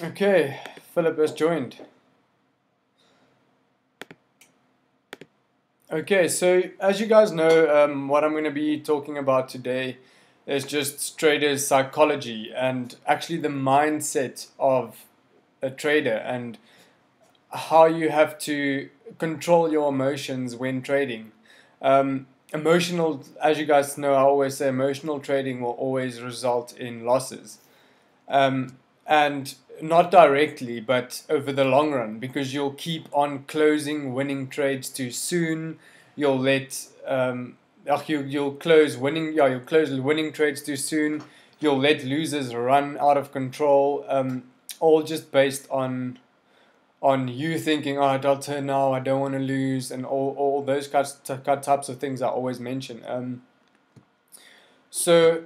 Okay, Philip has joined. Okay, so as you guys know, what I'm going to be talking about today is just traders' psychology and actually the mindset of a trader and how you have to control your emotions when trading. Emotional, as you guys know, I always say emotional trading will always result in losses. And not directly, but over the long run, because you'll keep on closing winning trades too soon. You'll let you'll close you'll close winning trades too soon. You'll let losers run out of control. All just based on you thinking, oh, I'll turn now, I don't want to lose, and all those types of things I always mention. So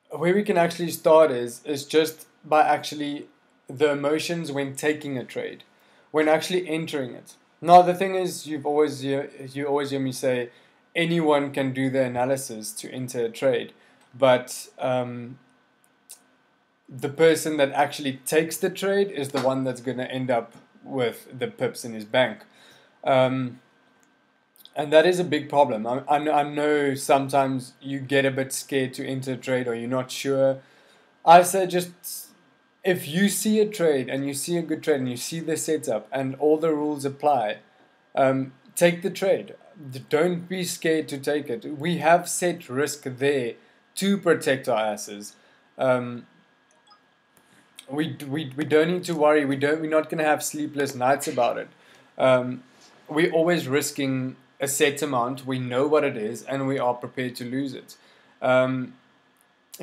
where we can actually start is just by actually the emotions when taking a trade, when actually entering it. Now the thing is, you always hear me say, anyone can do the analysis to enter a trade, but the person that actually takes the trade is the one that's going to end up with the pips in his bank. Um, and that is a big problem. I know sometimes you get a bit scared to enter a trade or you're not sure. I say just if you see a trade and you see a good trade and you see the setup and all the rules apply, take the trade. Don't be scared to take it. We have set risk there to protect our asses. Um, we don't need to worry. We're not going to have sleepless nights about it. We're always risking a set amount. We know what it is and we are prepared to lose it. Um,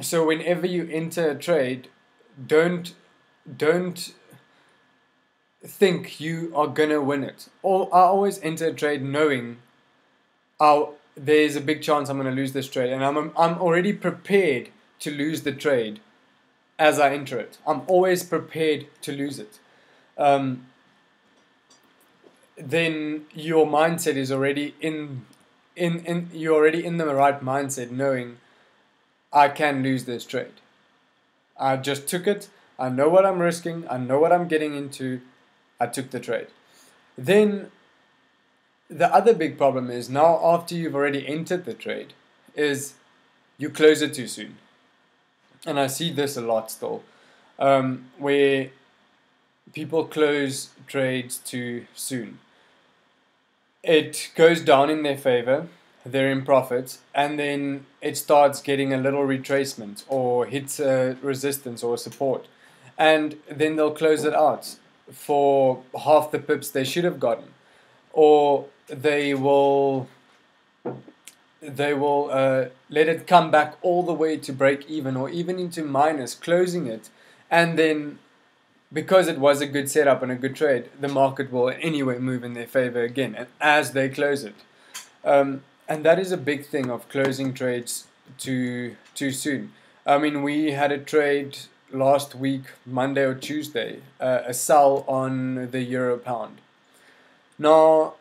so whenever you enter a trade, don't don't think you are gonna win it. Or I always enter a trade knowing, oh, there's a big chance I'm gonna lose this trade, and I'm already prepared to lose the trade as I enter it. I'm always prepared to lose it. Um, then your mindset is already in you're already in the right mindset, knowing I can lose this trade. I just took it. I know what I'm risking. I know what I'm getting into. I took the trade. Then the other big problem is now after you've already entered the trade is you close it too soon. And I see this a lot still, where people close trades too soon. It goes down in their favor, they're in profit, and then it starts getting a little retracement or hits a resistance or support. And then they'll close it out for half the pips they should have gotten. Or they will let it come back all the way to break even or even into minus, closing it, and then because it was a good setup and a good trade, the market will anyway move in their favor again, and as they close it. And that is a big thing of closing trades too soon. I mean, we had a trade last week, Monday or Tuesday, a sell on the euro pound. Now,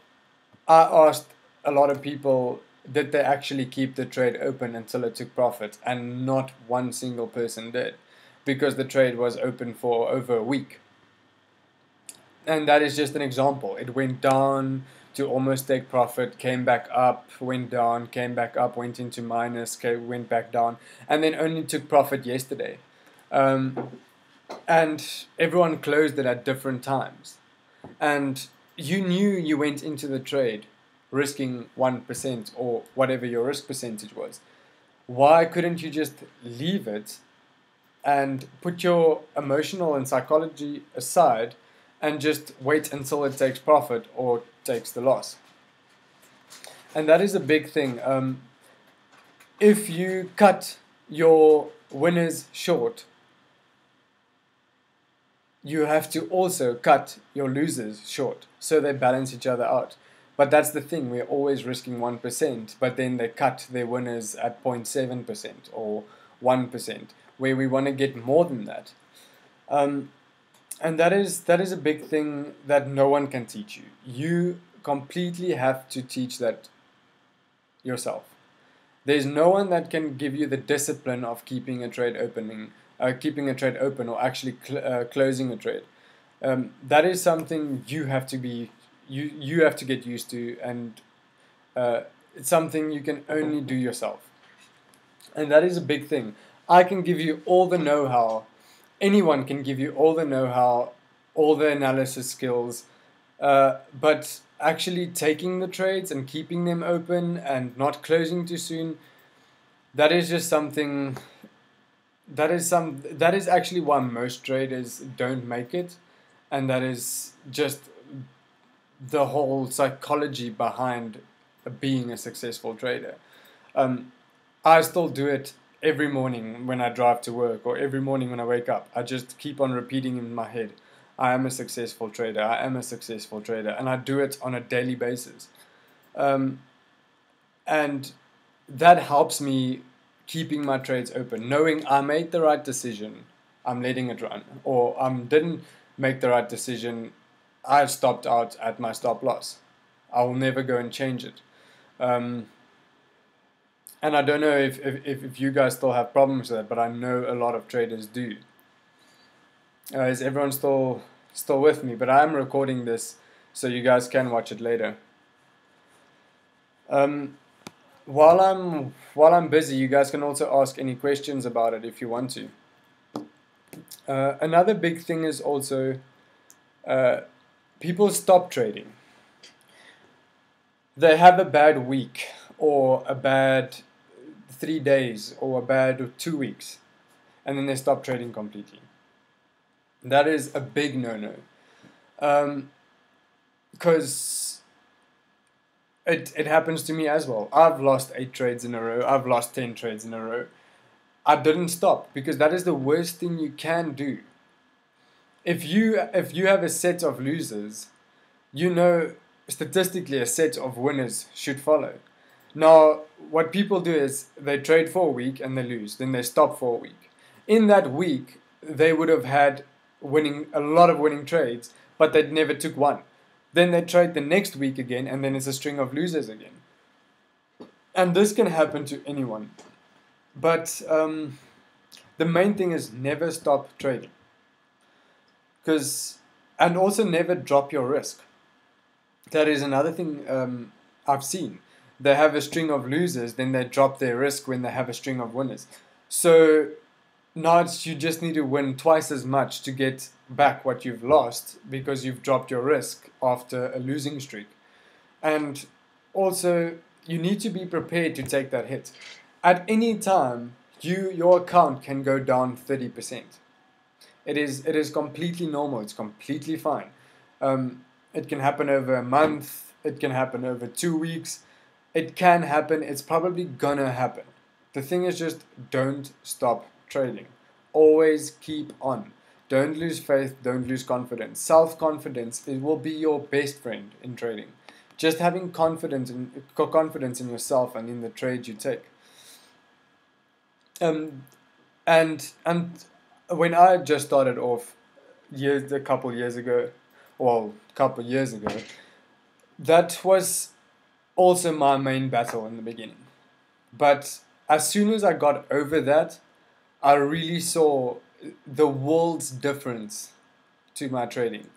I asked a lot of people, did they actually keep the trade open until it took profit? And not one single person did, because the trade was open for over a week. And that is just an example. It went down to almost take profit, came back up, went down, came back up, went into minus, went back down, and then only took profit yesterday. Um, and everyone closed it at different times. And you knew you went into the trade risking 1% or whatever your risk percentage was. Why couldn't you just leave it and put your emotional and psychology aside and just wait until it takes profit or takes the loss? And that is a big thing. If you cut your winners short, you have to also cut your losers short so they balance each other out. But that's the thing, we're always risking 1%, but then they cut their winners at 0.7% or 1%, where we want to get more than that. Um, and that is a big thing that no one can teach you. You completely have to teach that yourself. There's no one that can give you the discipline of keeping a trade open, or actually closing a trade. That is something you have to get used to, and it's something you can only do yourself. And that is a big thing. I can give you all the know-how. Anyone can give you all the know-how, all the analysis skills, but actually taking the trades and keeping them open and not closing too soon, that is just something. That is actually why most traders don't make it, and that is just the whole psychology behind being a successful trader. I still do it every morning when I drive to work, or every morning when I wake up. I just keep on repeating in my head, I am a successful trader, I am a successful trader, and I do it on a daily basis. And that helps me keeping my trades open, knowing I made the right decision, I'm letting it run, or I didn't make the right decision, I stopped out at my stop loss. I will never go and change it. And I don't know if you guys still have problems with that, but I know a lot of traders do. Is everyone still with me? But I am recording this, so you guys can watch it later. While I'm busy, you guys can also ask any questions about it if you want to. Another big thing is also people stop trading. They have a bad week, or a bad 3 days, or a bad 2 weeks, and then they stop trading completely. That is a big no-no, because it happens to me as well. I've lost 8 trades in a row. I've lost 10 trades in a row. I didn't stop, because that is the worst thing you can do. If you have a set of losers, statistically a set of winners should follow. Now, what people do is they trade for a week and they lose, then they stop for a week. In that week, they would have had a lot of winning trades, but they never took one. Then they trade the next week again, and then it's a string of losers again. And this can happen to anyone. But the main thing is never stop trading. And also never drop your risk. That is another thing I've seen. They have a string of losers, then they drop their risk when they have a string of winners. So now you just need to win twice as much to get back what you've lost, because you've dropped your risk after a losing streak. And also, you need to be prepared to take that hit. At any time, your account can go down 30%. It is completely normal. It's completely fine. It can happen over a month. It can happen over 2 weeks. It can happen. It's probably gonna happen. The thing is, just don't stop trading. Always keep on. Don't lose faith. Don't lose confidence. Self-confidence, it will be your best friend in trading. Just having confidence in yourself and in the trade you take. And when I just started off a couple years ago, that was also my main battle in the beginning. But as soon as I got over that, I really saw the world's difference to my trading.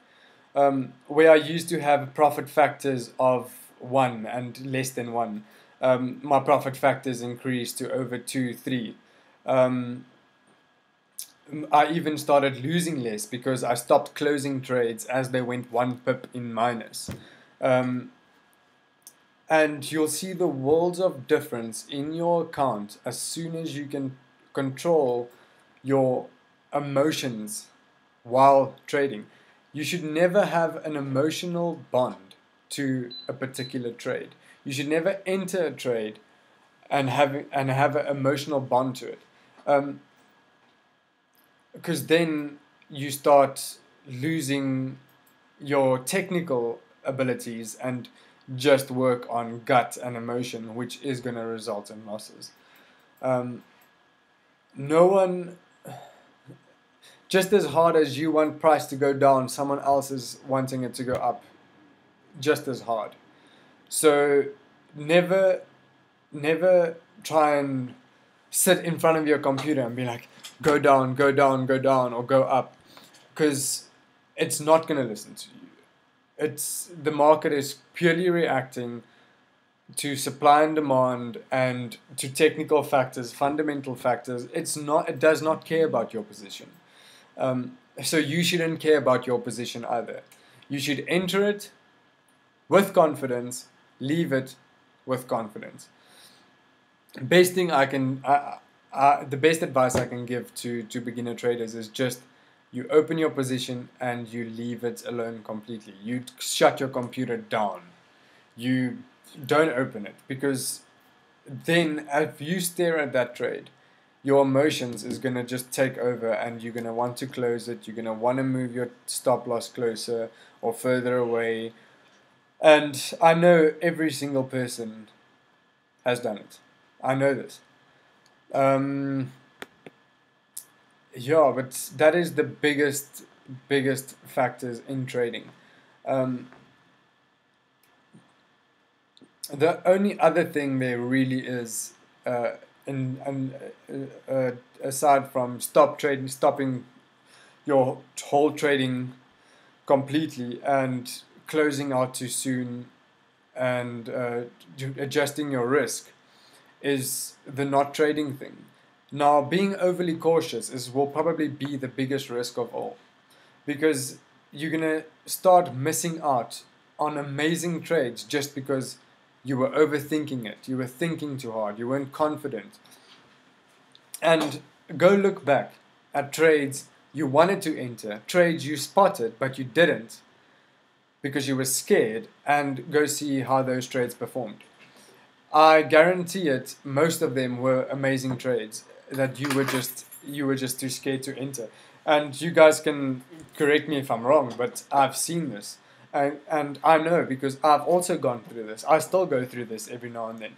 Where I used to have profit factors of 1 and less than 1, my profit factors increased to over 2, 3. I even started losing less because I stopped closing trades as they went 1 pip in minus. And you'll see the worlds of difference in your account as soon as you can control your emotions while trading. You should never have an emotional bond to a particular trade. You should never enter a trade and have an emotional bond to it. Because then you start losing your technical abilities and just work on gut and emotion, which is going to result in losses. No one, just as hard as you want price to go down, someone else is wanting it to go up just as hard. So never never try and sit in front of your computer and be like, go down, go down, go down, or go up, because it's not going to listen to you. It's the market is purely reacting to supply and demand and to technical factors, fundamental factors. It does not care about your position. So you shouldn't care about your position either. You should enter it with confidence, leave it with confidence. Best thing the best advice I can give to beginner traders is just you open your position and you leave it alone completely. You shut your computer down. You don't open it, because then if you stare at that trade, your emotions is going to just take over and you're going to want to close it. You're going to want to move your stop loss closer or further away. And I know every single person has done it. I know this. Yeah, but that is the biggest factors in trading. Um, the only other thing there really is, aside from stopping your whole trading completely and closing out too soon and adjusting your risk, is the not trading thing. Now, being overly cautious will probably be the biggest risk of all, because you're gonna start missing out on amazing trades just because you were overthinking it. You were thinking too hard. You weren't confident. And go look back at trades you wanted to enter, trades you spotted but you didn't because you were scared, and go see how those trades performed. I guarantee it, most of them were amazing trades that you were just too scared to enter. And you guys can correct me if I'm wrong, but I've seen this. And I know, because I've also gone through this. I still go through this every now and then.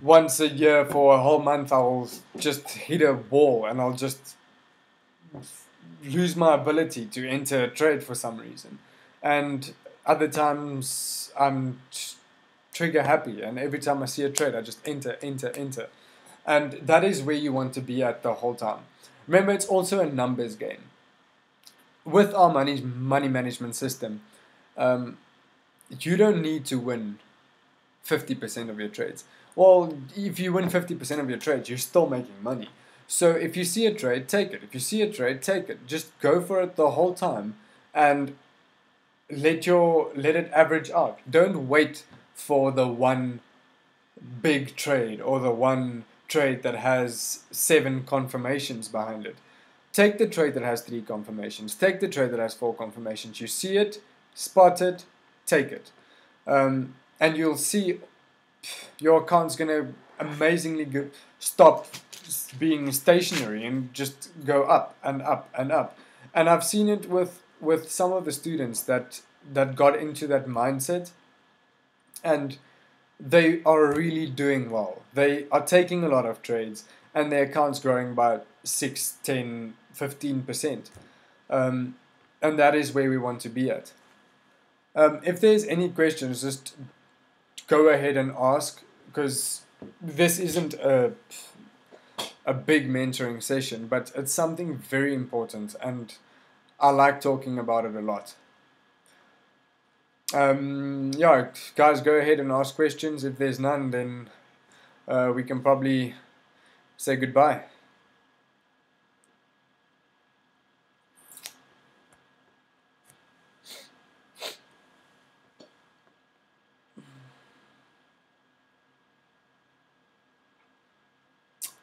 Once a year for a whole month, I'll just hit a wall and I'll just lose my ability to enter a trade for some reason. And other times I'm trigger happy, and every time I see a trade I just enter. And that is where you want to be at the whole time. Remember, it's also a numbers game. With our money management system, you don't need to win 50% of your trades. Well, if you win 50% of your trades, you're still making money. So if you see a trade, take it. If you see a trade, take it. Just go for it the whole time and let it average out. Don't wait for the one big trade or the one trade that has 7 confirmations behind it. Take the trade that has 3 confirmations. Take the trade that has 4 confirmations. You see it, spot it, take it. And you'll see your account's going to amazingly stop being stationary and just go up and up and up. And I've seen it with some of the students that got into that mindset, and they are really doing well. They are taking a lot of trades and their account's growing by 6, 10, 15%. And that is where we want to be at. If there's any questions, just go ahead and ask, because this isn't a big mentoring session, but it's something very important and I like talking about it a lot. Yeah, guys, go ahead and ask questions. If there's none, then we can probably say goodbye.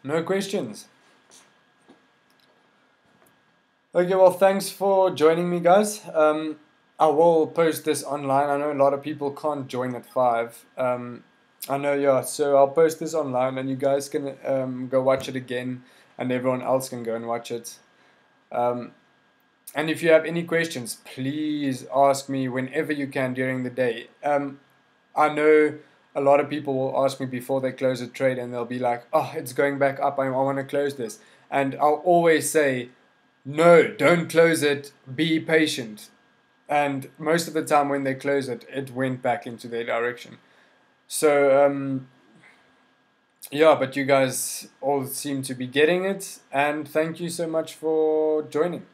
No questions. Okay, well, thanks for joining me, guys. I will post this online. I know a lot of people can't join at 5. I know, yeah, so I'll post this online and you guys can go watch it again, and everyone else can go and watch it. And if you have any questions, please ask me whenever you can during the day. I know a lot of people will ask me before they close a trade and they'll be like, oh, it's going back up, I want to close this. And I'll always say, no, don't close it, be patient. And most of the time when they close it, it went back into their direction. So Yeah, but you guys all seem to be getting it, and thank you so much for joining.